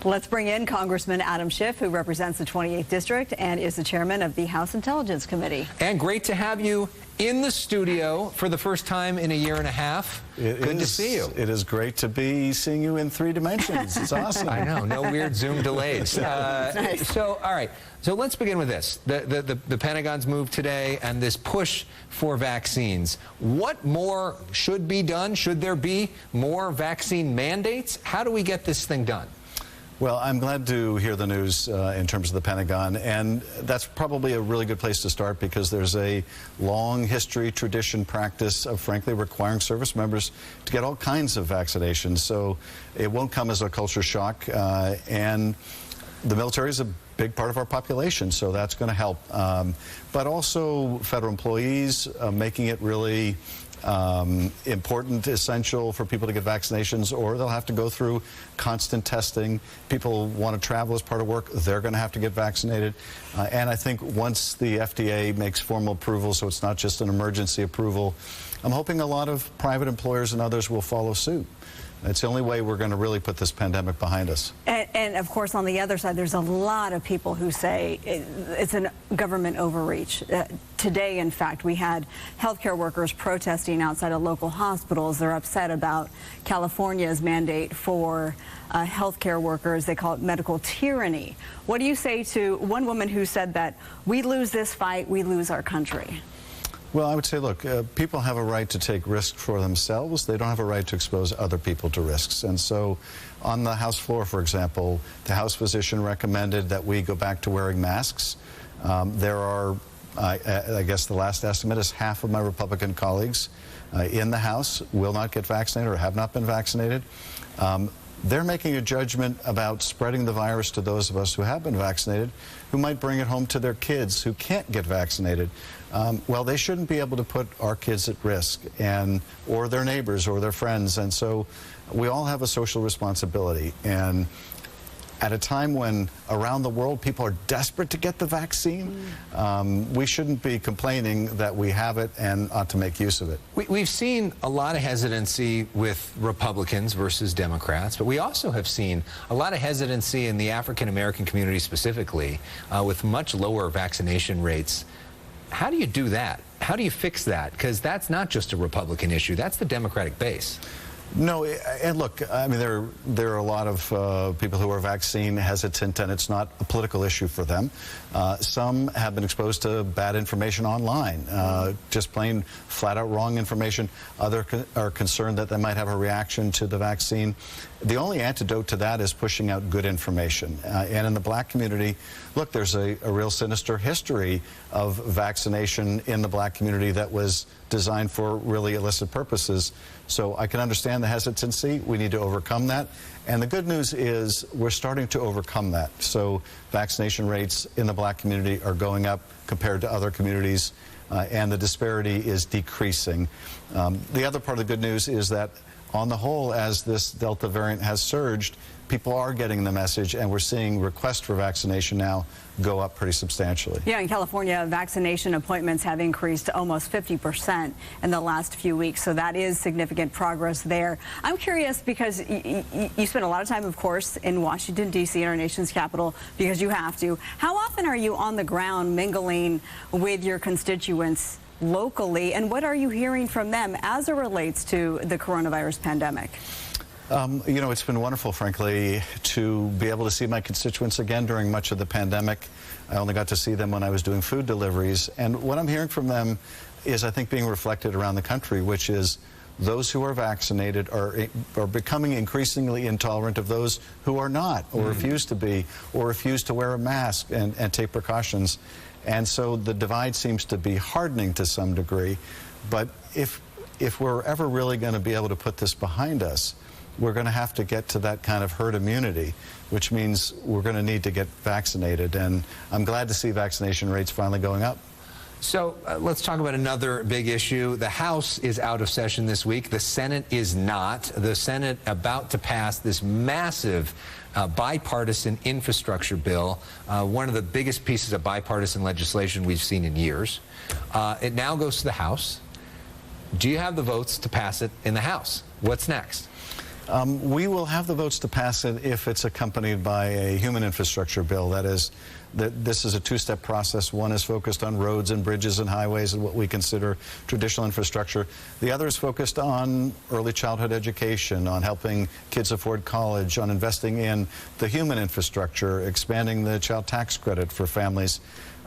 Let's bring in Congressman Adam Schiff, who represents the 28th District and is the chairman of the House Intelligence Committee. And great to have you in the studio for the first time in a year and a half. Good to see you. It is great to be seeing you in 3 dimensions. It's awesome. I know, no weird Zoom delays. Nice. So, all right, so let's begin with this. The Pentagon's move today and this push for vaccines. What more should be done? Should there be more vaccine mandates? How do we get this thing done? Well, I'm glad to hear the news in terms of the Pentagon, and that's probably a really good place to start because there's a long history, tradition, practice of, frankly, requiring service members to get all kinds of vaccinations. So it won't come as a culture shock, and the military is a big part of our population, so that's going to help. But also federal employees, making it really important, essential for people to get vaccinations, or they'll have to go through constant testing. People want to travel as part of work, they're going to have to get vaccinated. And I think once the FDA makes formal approval, so it's not just an emergency approval, I'm hoping a lot of private employers and others will follow suit. It's the only way we're going to really put this pandemic behind us. And of course, on the other side, there's a lot of people who say it's a government overreach. Today, in fact, we had healthcare workers protesting outside of local hospitals. They're upset about California's mandate for healthcare workers. They call it medical tyranny. What do you say to one woman who said that we lose this fight, we lose our country? Well, I would say, look, people have a right to take risks for themselves. They don't have a right to expose other people to risks. And so on the House floor, for example, the House physician recommended that we go back to wearing masks. There are, I guess the last estimate is half of my Republican colleagues in the House will not get vaccinated or have not been vaccinated. They're making a judgment about spreading the virus to those of us who have been vaccinated, who might bring it home to their kids who can't get vaccinated. Well, they shouldn't be able to put our kids at risk, or their neighbors or their friends. And so we all have a social responsibility. And at a time when around the world people are desperate to get the vaccine, we shouldn't be complaining that we have it and ought to make use of it. We've seen a lot of hesitancy with Republicans versus Democrats, but we also have seen a lot of hesitancy in the African-American community specifically, with much lower vaccination rates. How do you do that? How do you fix that? Because that's not just a Republican issue, that's the Democratic base. No, and look, I mean, there are a lot of people who are vaccine hesitant, and it's not a political issue for them. Some have been exposed to bad information online, just plain flat-out wrong information. Others are concerned that they might have a reaction to the vaccine. The only antidote to that is pushing out good information. And in the black community, look, there's a real sinister history of vaccination in the black community that was designed for really illicit purposes. So I can understand the hesitancy. We need to overcome that. And the good news is we're starting to overcome that. So vaccination rates in the black community are going up compared to other communities, and the disparity is decreasing. The other part of the good news is that on the whole, as this Delta variant has surged, people are getting the message, and we're seeing requests for vaccination now go up pretty substantially. Yeah, in California, vaccination appointments have increased to almost 50% in the last few weeks, so that is significant progress there. I'm curious because you spend a lot of time, of course, in Washington, D.C., our nation's capital, because you have to. How often are you on the ground mingling with your constituents locally, and what are you hearing from them as it relates to the coronavirus pandemic? You know, it's been wonderful, frankly, to be able to see my constituents again during much of the pandemic. I only got to see them when I was doing food deliveries. And what I'm hearing from them is, I think, being reflected around the country, which is those who are vaccinated are becoming increasingly intolerant of those who are not, or refuse to be, or refuse to wear a mask and take precautions. And so the divide seems to be hardening to some degree. But if we're ever really going to be able to put this behind us, we're going to have to get to that kind of herd immunity, which means we're going to need to get vaccinated. And I'm glad to see vaccination rates finally going up. So let's talk about another big issue. The House is out of session this week. The Senate is not. The Senate about to pass this massive bipartisan infrastructure bill, one of the biggest pieces of bipartisan legislation we've seen in years. It now goes to the House. Do you have the votes to pass it in the House? What's next? We will have the votes to pass it if it's accompanied by a human infrastructure bill. That is, this is a two-step process. One is focused on roads and bridges and highways and what we consider traditional infrastructure. The other is focused on early childhood education, on helping kids afford college, on investing in the human infrastructure, expanding the child tax credit for families.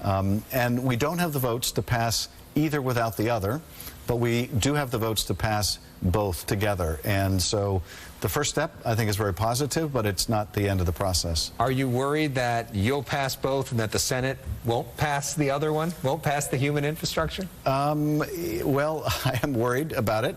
And we don't have the votes to pass either without the other, but we do have the votes to pass both together. And so the first step, I think, is very positive, but it's not the end of the process. Are you worried that you'll pass both and that the Senate won't pass the other one, won't pass the human infrastructure? Well, I am worried about it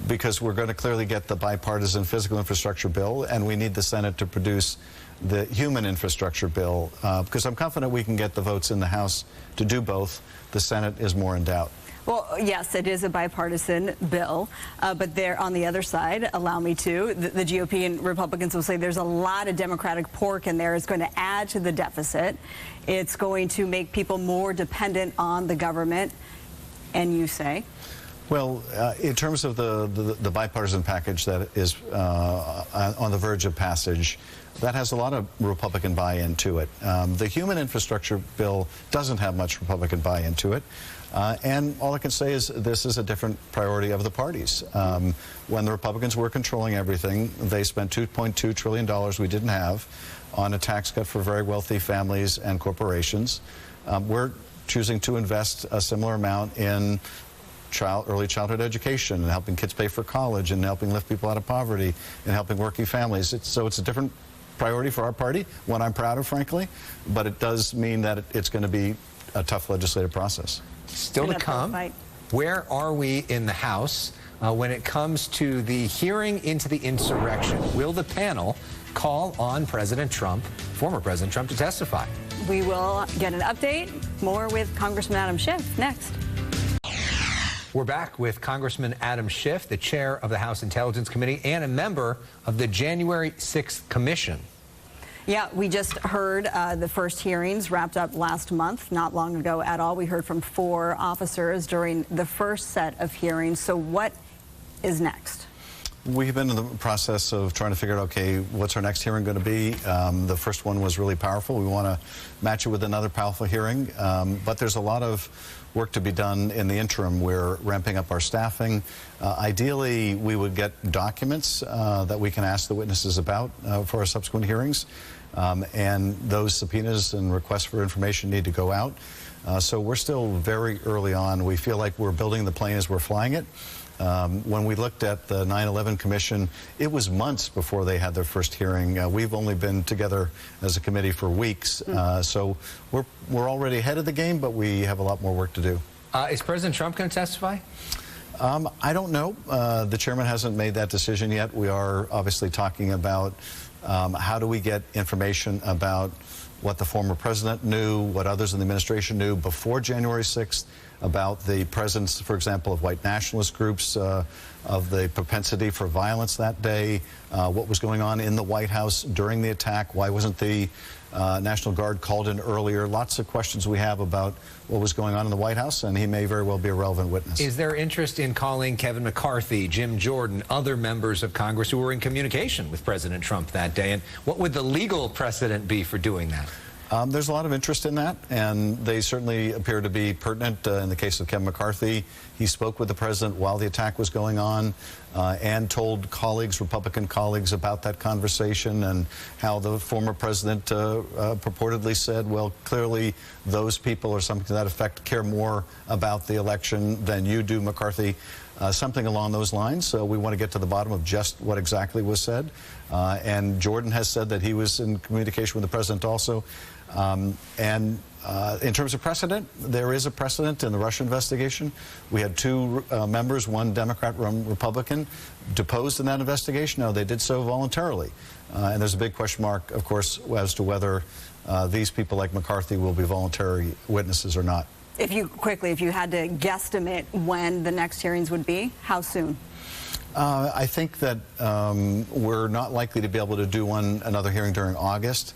because we're going to clearly get the bipartisan physical infrastructure bill, and we need the Senate to produce the human infrastructure bill because I'm confident we can get the votes in the House to do both. The Senate is more in doubt. Well, yes, it is a bipartisan bill, but there on the other side, allow me to, the GOP and Republicans will say there's a lot of Democratic pork in there. It's going to add to the deficit. It's going to make people more dependent on the government, and you say? Well, in terms of the bipartisan package that is on the verge of passage, that has a lot of Republican buy-in to it. The human infrastructure bill doesn't have much Republican buy-in to it. And all I can say is this is a different priority of the parties. When the Republicans were controlling everything, they spent $2.2 trillion we didn't have on a tax cut for very wealthy families and corporations. We're choosing to invest a similar amount in early childhood education and helping kids pay for college and helping lift people out of poverty and helping working families. So it's a different priority for our party, one I'm proud of, frankly, but it does mean that it's going to be a tough legislative process. Still to come, where are we in the House when it comes to the hearing into the insurrection? Will the panel call on President Trump, former President Trump, to testify? We will get an update. More with Congressman Adam Schiff next. We're back with Congressman Adam Schiff, the chair of the House Intelligence Committee and a member of the January 6th Commission. Yeah, we just heard the first hearings wrapped up last month, not long ago at all. We heard from 4 officers during the first set of hearings. So what is next? We've been in the process of trying to figure out, okay, what's our next hearing going to be? The first one was really powerful. We want to match it with another powerful hearing. But there's a lot of work to be done in the interim. We're ramping up our staffing. Ideally, we would get documents that we can ask the witnesses about for our subsequent hearings. And those subpoenas and requests for information need to go out. So we're still very early on. We feel like we're building the plane as we're flying it. When we looked at the 9/11 Commission, it was months before they had their first hearing. We've only been together as a committee for weeks. So we're already ahead of the game, but we have a lot more work to do. Is President Trump going to testify? I don't know. The chairman hasn't made that decision yet. We are obviously talking about how do we get information about what the former president knew, what others in the administration knew before January 6th, about the presence, for example, of white nationalist groups, of the propensity for violence that day, what was going on in the White House during the attack, why wasn't the National Guard called in earlier. Lots of questions we have about what was going on in the White House, and he may very well be a relevant witness. Is there interest in calling Kevin McCarthy, Jim Jordan, other members of Congress who were in communication with President Trump that day? And what would the legal precedent be for doing that? There's a lot of interest in that, and they certainly appear to be pertinent. In the case of Kevin McCarthy, he spoke with the president while the attack was going on and told colleagues, Republican colleagues, about that conversation and how the former president purportedly said, well, clearly those people or something to that effect care more about the election than you do, McCarthy. Something along those lines. So we want to get to the bottom of just what exactly was said. And Jordan has said that he was in communication with the president also. In terms of precedent, there is a precedent in the Russia investigation. We had 2 members, one Democrat, one Republican, deposed in that investigation. Now, they did so voluntarily. And there's a big question mark, of course, as to whether these people like McCarthy will be voluntary witnesses or not. If you had to guesstimate when the next hearings would be, how soon? I think that we're not likely to be able to do another hearing during August.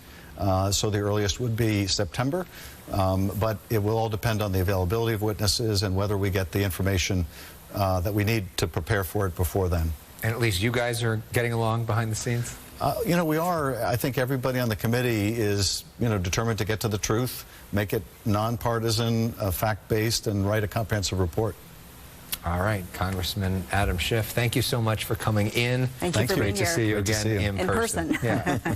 So the earliest would be September. But it will all depend on the availability of witnesses and whether we get the information that we need to prepare for it before then. And at least you guys are getting along behind the scenes? You know, we are. I think everybody on the committee is, you know, determined to get to the truth, make it nonpartisan, fact-based, and write a comprehensive report. All right, Congressman Adam Schiff, thank you so much for coming in. Thank you for being Great to here. see you Great to again see you. in person. In person. Yeah.